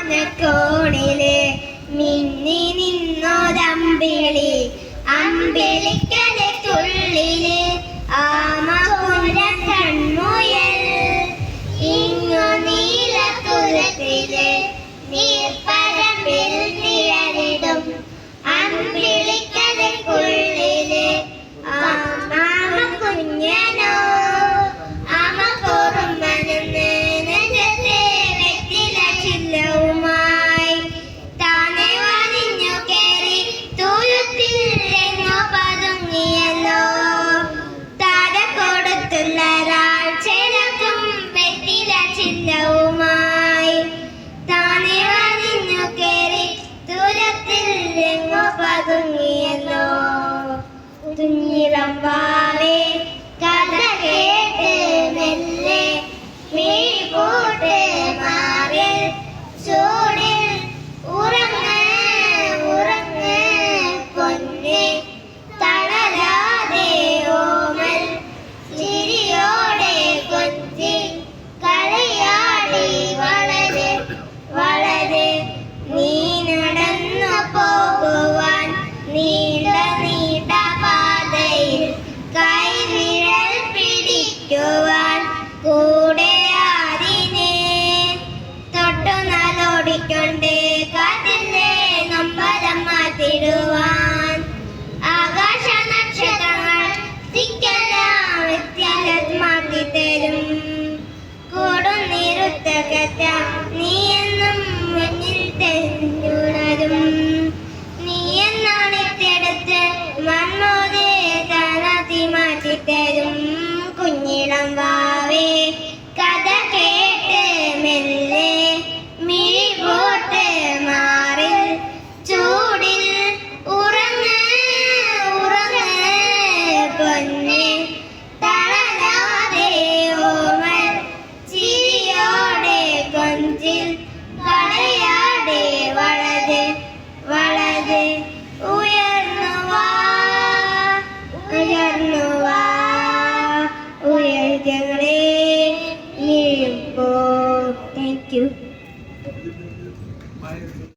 മനക്കോണില് മിന്നി നിന്നോരമ്പിളി അമ്പിളിക്കലെ തുള്ളില് ആമകുല കൺമുയൽ ഇങ്ങു നീലത്തുരത്തില് നീർപ്പരമ്പിൽ നിഴലിടും അമ്പിളിക്കലെ കുള്ളില് ആമ കുഞ്ഞനോ ആമ കുറുമ്പനെന്ന് നെഞ്ചത്തെ വെറ്റില ചില്ലവുമായി താനെ വലിഞ്ഞു കേറി തുരുത്തിൽ എങ്ങോ പതുങ്ങിയല്ലോ താര കൊടുത്തുള്ള ഒരാൾ ചിലക്കും വെറ്റില ചില്ലവുമായി താനെ വലിഞ്ഞു കേറി തുരത്തിൽ എങ്ങോ പതുങ്ങിയല്ലോ കുഞ്ഞിളം വാവേ കഥ കേട്ട് മെല്ലെ മിഴി പോട്ട് മാറിൽ ചൂടിൽ ഉറങ്ങ് ഉറങ്ങ് പൊന്നെ തളരാതെ ഓമൽ ചിരിയോടെ കൊഞ്ചി കളിയാടി വളര് വളര് നീ നടന്നു പോകുവാൻ നീണ്ട നീണ്ട പാതയിൽ കൈവിരൽ പിടിക്കുവാൻ കൂടെ ആരിനെ തൊട്ടു നാലോടിക്കൊണ്ട് കാറ്റിന്റെ നമ്പരം മാറ്റിടുവാൻ ആകാശ നക്ഷത്രങ്ങൾ തിക്കെല്ലാം വ്യത്യാസം മാറ്റിത്തരും കൂടും നിരുത്തകറ്റ നീ എന്നും മുന്നിൽ തെഞ്ഞുണരും നീ എന്നാണിത്തെടുത്ത് മണ്ണോതെ തനത്തി മാറ്റിത്തരും കുഞ്ഞിളം വാവേ കഥ കേട്ട് മെല്ലെ മിഴി പോട്ട് മാറിൽ ചൂടിൽ ഉറങ്ങ് ഉറങ്ങ് പൊന്നെ